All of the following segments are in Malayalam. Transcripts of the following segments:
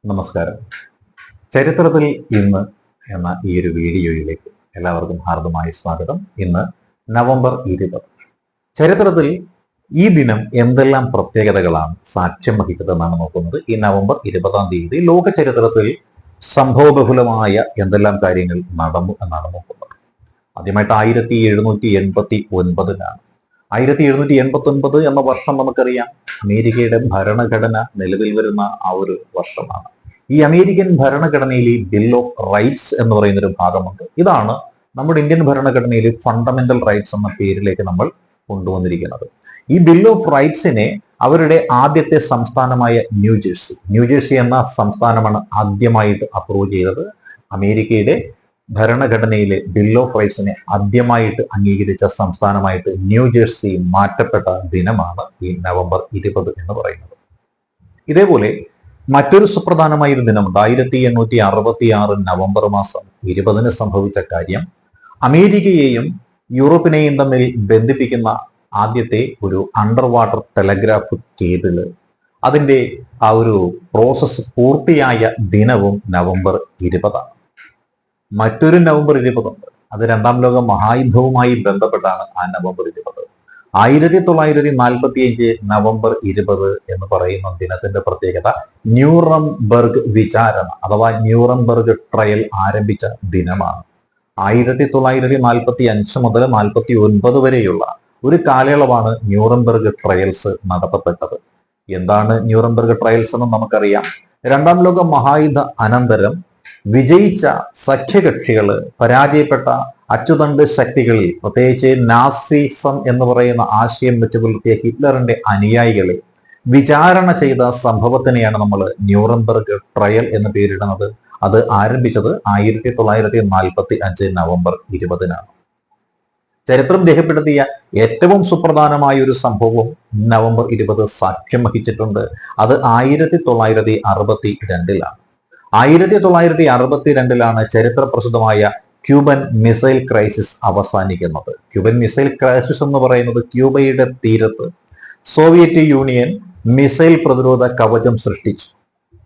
നമസ്കാരം. ചരിത്രത്തിൽ ഇന്ന് എന്ന ഈ ഒരു വീഡിയോയിലേക്ക് എല്ലാവർക്കും ഹാർദമായ സ്വാഗതം. ഇന്ന് നവംബർ 20. ചരിത്രത്തിൽ ഈ ദിനം എന്തെല്ലാം പ്രത്യേകതകളാണ് സാക്ഷ്യം വഹിച്ചതെന്നാണ് നോക്കുന്നത്. ഈ നവംബർ 20 ലോക ചരിത്രത്തിൽ സംഭവബഹുലമായ എന്തെല്ലാം കാര്യങ്ങൾ നടന്നു എന്നാണ് നോക്കുന്നത്. ആദ്യമായിട്ട് 1789 1789 എന്ന വർഷം നമുക്കറിയാം അമേരിക്കയുടെ ഭരണഘടന നിലവിൽ വരുന്ന ആ ഒരു വർഷമാണ്. ഈ അമേരിക്കൻ ഭരണഘടനയിൽ ബിൽ ഓഫ് റൈറ്റ്സ് എന്ന് പറയുന്ന ഒരു ഭാഗമുണ്ട്. ഇതാണ് നമ്മുടെ ഇന്ത്യൻ ഭരണഘടനയിൽ ഫണ്ടമെന്റൽ റൈറ്റ്സ് എന്ന പേരിലേക്ക് നമ്മൾ കൊണ്ടുവന്നിരിക്കുന്നത്. ഈ ബിൽ ഓഫ് റൈറ്റ്സിനെ അവരുടെ ആദ്യത്തെ സംസ്ഥാനമായ ന്യൂജേഴ്സി എന്ന സംസ്ഥാനമാണ് ആദ്യമായിട്ട് അപ്രൂവ് ചെയ്തത്. അമേരിക്കയുടെ ഭരണഘടനയിലെ ബിൽ ഓഫ് റൈറ്റ്സിനെ ആദ്യമായിട്ട് അംഗീകരിച്ച സംസ്ഥാനമായിട്ട് ന്യൂജേഴ്സി മാറ്റപ്പെട്ട ദിനമാണ് ഈ നവംബർ 20 എന്ന് പറയുന്നത്. ഇതേപോലെ മറ്റൊരു സുപ്രധാനമായ ഒരു ദിനമുണ്ട്. 1866 നവംബർ മാസം 20 സംഭവിച്ച കാര്യം അമേരിക്കയെയും യൂറോപ്പിനെയും തമ്മിൽ ബന്ധിപ്പിക്കുന്ന ആദ്യത്തെ ഒരു അണ്ടർ വാട്ടർ ടെലഗ്രാഫ് കേബിള് അതിന്റെ ആ ഒരു പ്രോസസ്സ് പൂർത്തിയായ ദിനവും നവംബർ 20. മറ്റൊരു നവംബർ 20 ഉണ്ട്. അത് രണ്ടാം ലോക മഹായുദ്ധവുമായി ബന്ധപ്പെട്ടാണ് ആ നവംബർ 20. 1945 നവംബർ 20 എന്ന് പറയുന്ന ദിനത്തിന്റെ പ്രത്യേകത ന്യൂറംബർഗ് വിചാരണ അഥവാ ന്യൂറംബർഗ് ട്രയൽ ആരംഭിച്ച ദിനമാണ്. 1945 മുതൽ 49 വരെയുള്ള ഒരു കാലയളവാണ് ന്യൂറംബർഗ് ട്രയൽസ് നടത്തപ്പെട്ടത്. എന്താണ് ന്യൂറംബർഗ് ട്രയൽസ് എന്ന് നമുക്കറിയാം. രണ്ടാം ലോക മഹായുദ്ധ അനന്തരം വിജയിച്ച സഖ്യകക്ഷികള് പരാജയപ്പെട്ട അച്ചുതണ്ട് ശക്തികളിൽ, പ്രത്യേകിച്ച് നാസിസം എന്ന് പറയുന്ന ആശയം വെച്ച് പുലർത്തിയ ഹിറ്റ്ലറിന്റെ അനുയായികളെ വിചാരണ ചെയ്ത സംഭവത്തിനെയാണ് നമ്മൾ ന്യൂറംബർഗ് ട്രയൽ എന്ന് പേരിടുന്നത്. അത് ആരംഭിച്ചത് 1945 നവംബർ 20. ചരിത്രം രേഖപ്പെടുത്തിയ ഏറ്റവും സുപ്രധാനമായ ഒരു സംഭവം നവംബർ 20 സാക്ഷ്യം വഹിച്ചിട്ടുണ്ട്. അത് 1962 1962 ചരിത്ര പ്രസിദ്ധമായ ക്യൂബൻ മിസൈൽ ക്രൈസിസ് അവസാനിക്കുന്നത്. ക്യൂബൻ മിസൈൽ ക്രൈസിസ് എന്ന് പറയുന്നത് ക്യൂബയുടെ തീരത്ത് സോവിയറ്റ് യൂണിയൻ മിസൈൽ പ്രതിരോധ കവചം സൃഷ്ടിച്ചു.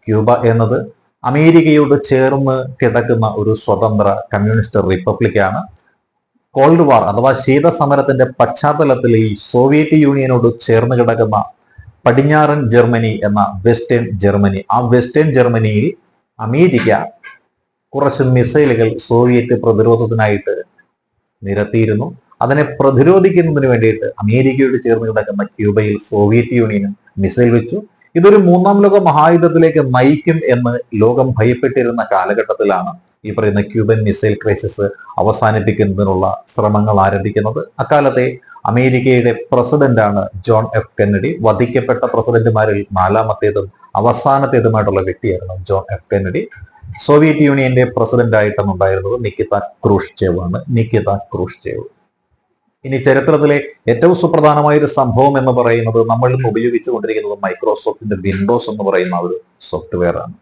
ക്യൂബ എന്നത് അമേരിക്കയോട് ചേർന്ന് കിടക്കുന്ന ഒരു സ്വതന്ത്ര കമ്മ്യൂണിസ്റ്റ് റിപ്പബ്ലിക്കാണ്. കോൾഡ് വാർ അഥവാ ശീതസമരത്തിന്റെ പശ്ചാത്തലത്തിൽ ഈ സോവിയറ്റ് യൂണിയനോട് ചേർന്ന് കിടക്കുന്ന പടിഞ്ഞാറൻ ജർമ്മനി എന്ന വെസ്റ്റേൺ ജർമ്മനി, ആ വെസ്റ്റേൺ ജർമ്മനിയിൽ അമേരിക്ക കുറച്ച് മിസൈലുകൾ സോവിയറ്റ് പ്രതിരോധത്തിനായിട്ട് നിരത്തിയിരുന്നു. അതിനെ പ്രതിരോധിക്കുന്നതിന് വേണ്ടിയിട്ട് അമേരിക്കയോട് ചേർന്ന് കിടക്കുന്ന ക്യൂബയിൽ സോവിയറ്റ് യൂണിയനും മിസൈൽ വെച്ചു. ഇതൊരു മൂന്നാം ലോക മഹായുദ്ധത്തിലേക്ക് നയിക്കും എന്ന് ലോകം ഭയപ്പെട്ടിരുന്ന കാലഘട്ടത്തിലാണ് ഈ പറയുന്ന ക്യൂബൻ മിസൈൽ ക്രൈസിസ് അവസാനിപ്പിക്കുന്നതിനുള്ള ശ്രമങ്ങൾ ആരംഭിക്കുന്നത്. അക്കാലത്തെ അമേരിക്കയുടെ പ്രസിഡന്റാണ് ജോൺ എഫ് കെന്നഡി. വധിക്കപ്പെട്ട പ്രസിഡന്റുമാരിൽ 4മത്തേതും അവസാനത്തേതുമായിട്ടുള്ള വ്യക്തിയായിരുന്നു ജോൺ എഫ് കെന്നഡി. സോവിയറ്റ് യൂണിയന്റെ പ്രസിഡന്റ് ആയിട്ടാണ് ഉണ്ടായിരുന്നത് നിക്കിത ക്രൂഷ്ചേവ് ആണ്. ഇനി ചരിത്രത്തിലെ ഏറ്റവും സുപ്രധാനമായ ഒരു സംഭവം എന്ന് പറയുന്നത് നമ്മൾ ഇന്ന് ഉപയോഗിച്ചുകൊണ്ടിരിക്കുന്നത് മൈക്രോസോഫ്റ്റിന്റെ വിൻഡോസ് എന്ന് പറയുന്ന ഒരു സോഫ്റ്റ്വെയർ ആണ്.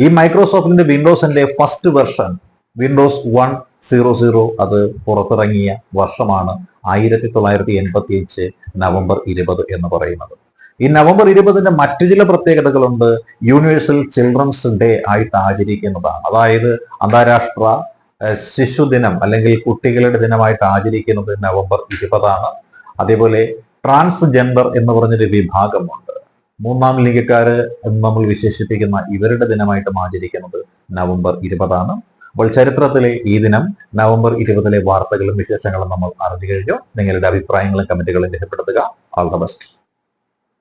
ഈ മൈക്രോസോഫ്റ്റിന്റെ വിൻഡോസിന്റെ ഫസ്റ്റ് വെർഷൻ വിൻഡോസ് 1.00 അത് പുറത്തിറങ്ങിയ വർഷമാണ് 1985 നവംബർ 20 എന്ന് പറയുന്നത്. ഈ നവംബർ 20 മറ്റു ചില പ്രത്യേകതകളുണ്ട്. യൂണിവേഴ്സൽ ചിൽഡ്രൻസ് ഡേ ആയിട്ട് ആചരിക്കുന്നതാണ്. അതായത് അന്താരാഷ്ട്ര ശിശുദിനം അല്ലെങ്കിൽ കുട്ടികളുടെ ദിനമായിട്ട് ആചരിക്കുന്നത് നവംബർ 20. അതേപോലെ ട്രാൻസ്ജെൻഡർ എന്ന് പറഞ്ഞൊരു വിഭാഗമുണ്ട്. മൂന്നാം ലിംഗക്കാര് എന്ന് നമ്മൾ വിശേഷിപ്പിക്കുന്ന ഇവരുടെ ദിനമായിട്ടും ആചരിക്കുന്നത് നവംബർ 20. അപ്പോൾ ചരിത്രത്തിലെ ഈ ദിനം നവംബർ 20 വാർത്തകളും വിശേഷങ്ങളും നമ്മൾ അറിഞ്ഞു കഴിഞ്ഞു. നിങ്ങളുടെ അഭിപ്രായങ്ങളും കമന്റുകളും രേഖപ്പെടുത്തുക. All the best.